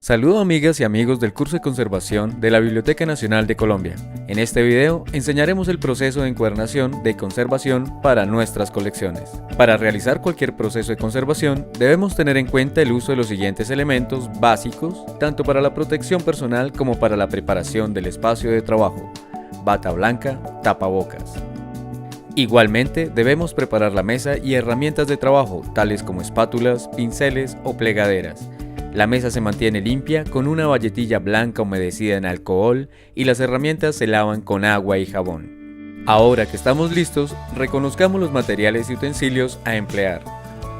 Saludo amigas y amigos del curso de conservación de la Biblioteca Nacional de Colombia. En este video enseñaremos el proceso de encuadernación de conservación para nuestras colecciones. Para realizar cualquier proceso de conservación debemos tener en cuenta el uso de los siguientes elementos básicos, tanto para la protección personal como para la preparación del espacio de trabajo: bata blanca, tapabocas. Igualmente debemos preparar la mesa y herramientas de trabajo, tales como espátulas, pinceles o plegaderas. La mesa se mantiene limpia con una bayetilla blanca humedecida en alcohol y las herramientas se lavan con agua y jabón. Ahora que estamos listos, reconozcamos los materiales y utensilios a emplear: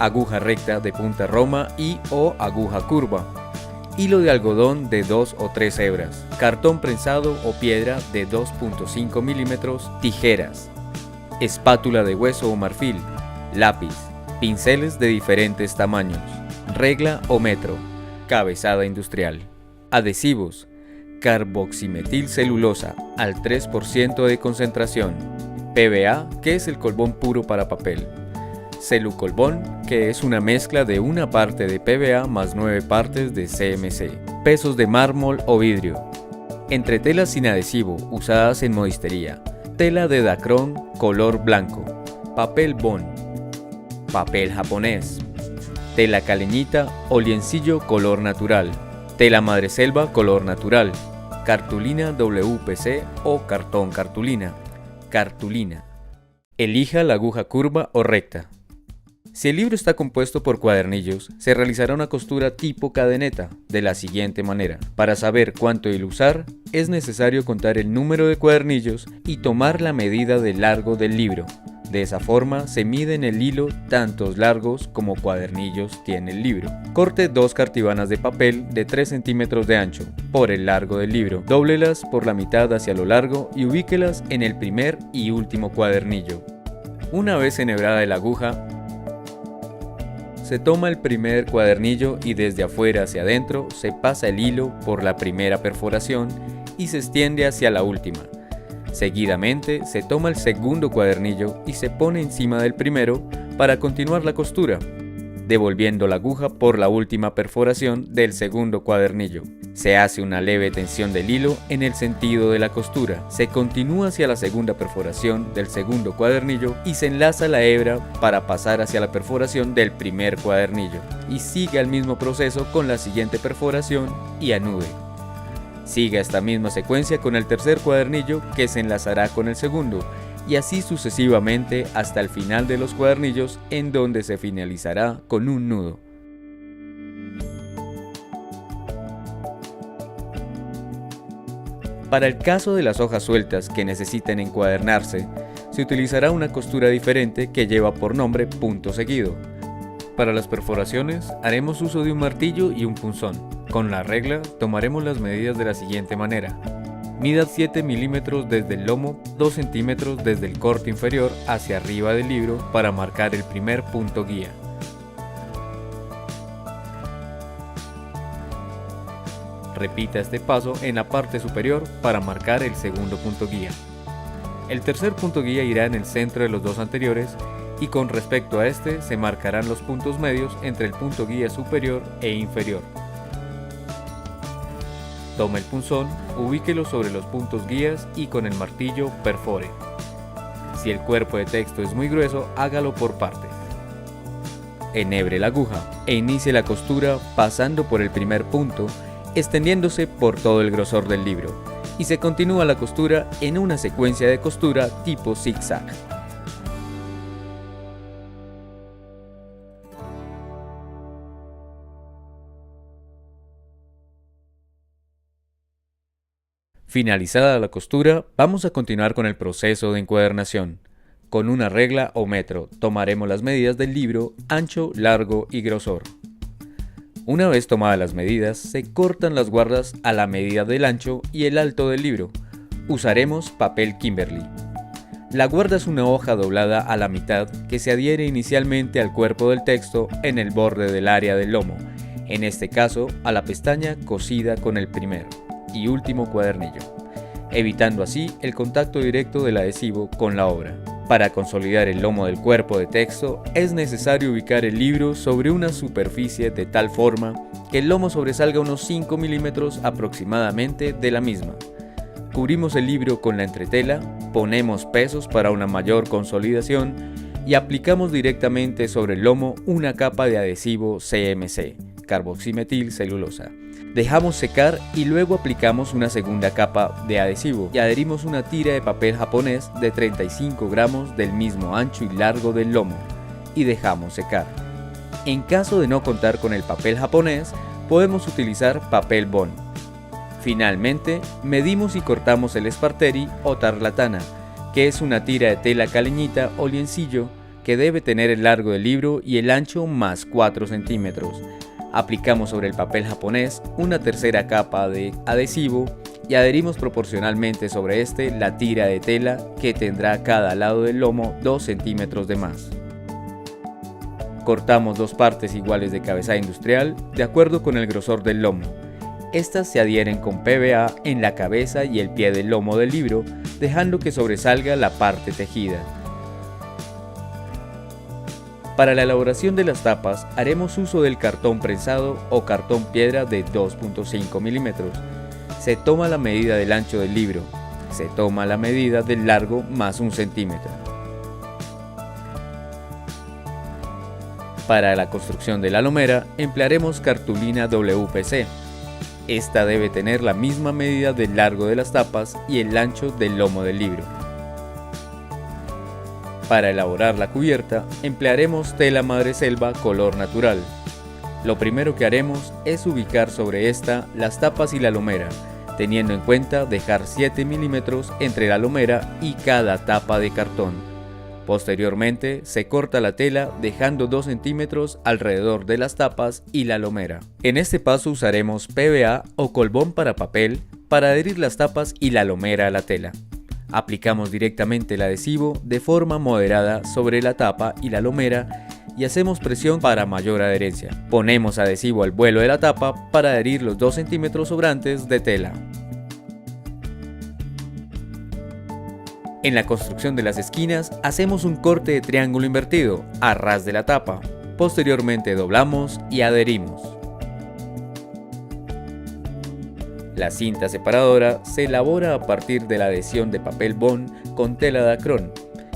aguja recta de punta roma y/o aguja curva, hilo de algodón de 2 o 3 hebras, cartón prensado o piedra de 2.5 milímetros, tijeras, espátula de hueso o marfil, lápiz, pinceles de diferentes tamaños, regla o metro, cabezada industrial, adhesivos, carboximetilcelulosa al 3% de concentración, PVA, que es el colbón puro para papel, celucolbón, que es una mezcla de una parte de PVA más 9 partes de CMC, pesos de mármol o vidrio, entretelas sin adhesivo usadas en modistería, tela de dacrón color blanco, papel bond, papel japonés, tela caleñita o liencillo color natural, tela madreselva color natural, cartulina WPC o cartón cartulina, cartulina. Elija la aguja curva o recta. Si el libro está compuesto por cuadernillos, se realizará una costura tipo cadeneta de la siguiente manera. Para saber cuánto hilo usar, es necesario contar el número de cuadernillos y tomar la medida del largo del libro. De esa forma se mide en el hilo tantos largos como cuadernillos tiene el libro. Corte 2 cartibanas de papel de 3 centímetros de ancho por el largo del libro. Dóblelas por la mitad hacia lo largo y ubíquelas en el primer y último cuadernillo. Una vez enhebrada la aguja, se toma el primer cuadernillo y desde afuera hacia adentro se pasa el hilo por la primera perforación y se extiende hacia la última. Seguidamente se toma el segundo cuadernillo y se pone encima del primero para continuar la costura, devolviendo la aguja por la última perforación del segundo cuadernillo. Se hace una leve tensión del hilo en el sentido de la costura. Se continúa hacia la segunda perforación del segundo cuadernillo y se enlaza la hebra para pasar hacia la perforación del primer cuadernillo. Y sigue el mismo proceso con la siguiente perforación y anude. Siga esta misma secuencia con el tercer cuadernillo, que se enlazará con el segundo, y así sucesivamente hasta el final de los cuadernillos, en donde se finalizará con un nudo. Para el caso de las hojas sueltas que necesiten encuadernarse, se utilizará una costura diferente que lleva por nombre punto seguido. Para las perforaciones haremos uso de un martillo y un punzón. Con la regla tomaremos las medidas de la siguiente manera: mida 7 milímetros desde el lomo, 2 centímetros desde el corte inferior hacia arriba del libro para marcar el primer punto guía. Repita este paso en la parte superior para marcar el segundo punto guía. El tercer punto guía irá en el centro de los dos anteriores y con respecto a este se marcarán los puntos medios entre el punto guía superior e inferior. Tome el punzón, ubíquelo sobre los puntos guías y con el martillo perfore. Si el cuerpo de texto es muy grueso, hágalo por partes. Enhebre la aguja e inicie la costura pasando por el primer punto, extendiéndose por todo el grosor del libro, y se continúa la costura en una secuencia de costura tipo zigzag. Finalizada la costura, vamos a continuar con el proceso de encuadernación. Con una regla o metro tomaremos las medidas del libro, ancho, largo y grosor. Una vez tomadas las medidas, se cortan las guardas a la medida del ancho y el alto del libro. Usaremos papel Kimberly. La guarda es una hoja doblada a la mitad que se adhiere inicialmente al cuerpo del texto en el borde del área del lomo, en este caso a la pestaña cosida con el primer y último cuadernillo, evitando así el contacto directo del adhesivo con la obra. Para consolidar el lomo del cuerpo de texto, es necesario ubicar el libro sobre una superficie de tal forma que el lomo sobresalga unos 5 milímetros aproximadamente de la misma. Cubrimos el libro con la entretela, ponemos pesos para una mayor consolidación y aplicamos directamente sobre el lomo una capa de adhesivo CMC, carboximetilcelulosa. Dejamos secar y luego aplicamos una segunda capa de adhesivo y adherimos una tira de papel japonés de 35 gramos del mismo ancho y largo del lomo y dejamos secar. En caso de no contar con el papel japonés, podemos utilizar papel bond. Finalmente, medimos y cortamos el esparteri o tarlatana, que es una tira de tela caleñita o liencillo que debe tener el largo del libro y el ancho más 4 centímetros. Aplicamos sobre el papel japonés una tercera capa de adhesivo y adherimos proporcionalmente sobre este la tira de tela que tendrá a cada lado del lomo 2 centímetros de más. Cortamos dos partes iguales de cabezada industrial de acuerdo con el grosor del lomo. Estas se adhieren con PVA en la cabeza y el pie del lomo del libro, dejando que sobresalga la parte tejida. Para la elaboración de las tapas haremos uso del cartón prensado o cartón piedra de 2.5 milímetros. Se toma la medida del ancho del libro. Se toma la medida del largo más 1 centímetro. Para la construcción de la lomera emplearemos cartulina WPC. Esta debe tener la misma medida del largo de las tapas y el ancho del lomo del libro. Para elaborar la cubierta emplearemos tela madreselva color natural. Lo primero que haremos es ubicar sobre esta las tapas y la lomera, teniendo en cuenta dejar 7 milímetros entre la lomera y cada tapa de cartón. Posteriormente se corta la tela dejando 2 centímetros alrededor de las tapas y la lomera. En este paso usaremos PVA o colbón para papel para adherir las tapas y la lomera a la tela. Aplicamos directamente el adhesivo de forma moderada sobre la tapa y la lomera y hacemos presión para mayor adherencia. Ponemos adhesivo al vuelo de la tapa para adherir los 2 centímetros sobrantes de tela. En la construcción de las esquinas hacemos un corte de triángulo invertido a ras de la tapa. Posteriormente doblamos y adherimos. La cinta separadora se elabora a partir de la adhesión de papel bond con tela de acrón,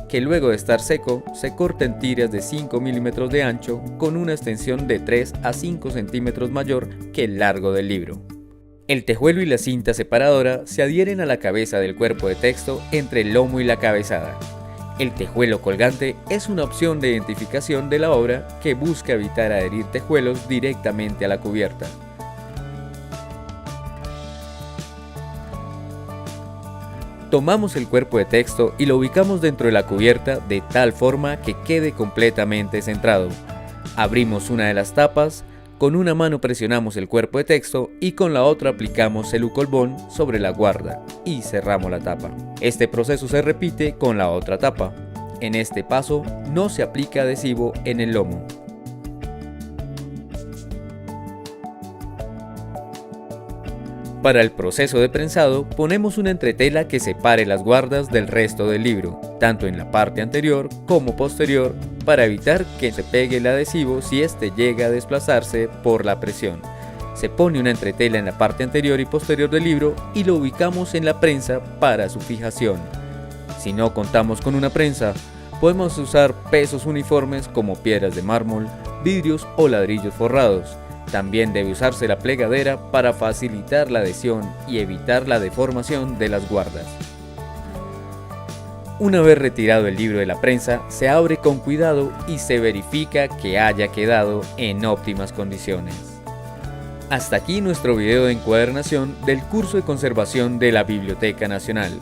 que luego de estar seco se corta en tiras de 5 milímetros de ancho con una extensión de 3 a 5 centímetros mayor que el largo del libro. El tejuelo y la cinta separadora se adhieren a la cabeza del cuerpo de texto entre el lomo y la cabezada. El tejuelo colgante es una opción de identificación de la obra que busca evitar adherir tejuelos directamente a la cubierta. Tomamos el cuerpo de texto y lo ubicamos dentro de la cubierta de tal forma que quede completamente centrado. Abrimos una de las tapas, con una mano presionamos el cuerpo de texto y con la otra aplicamos celucolbón sobre la guarda y cerramos la tapa. Este proceso se repite con la otra tapa. En este paso no se aplica adhesivo en el lomo. Para el proceso de prensado ponemos una entretela que separe las guardas del resto del libro, tanto en la parte anterior como posterior, para evitar que se pegue el adhesivo si éste llega a desplazarse por la presión. Se pone una entretela en la parte anterior y posterior del libro y lo ubicamos en la prensa para su fijación. Si no contamos con una prensa, podemos usar pesos uniformes como piedras de mármol, vidrios o ladrillos forrados. También debe usarse la plegadera para facilitar la adhesión y evitar la deformación de las guardas. Una vez retirado el libro de la prensa, se abre con cuidado y se verifica que haya quedado en óptimas condiciones. Hasta aquí nuestro video de encuadernación del curso de conservación de la Biblioteca Nacional.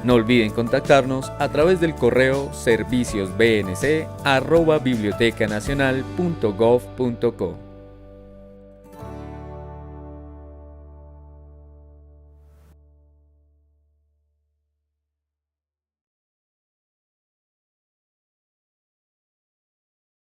No olviden contactarnos a través del correo serviciosbnc@bibliotecanacional.gov.co.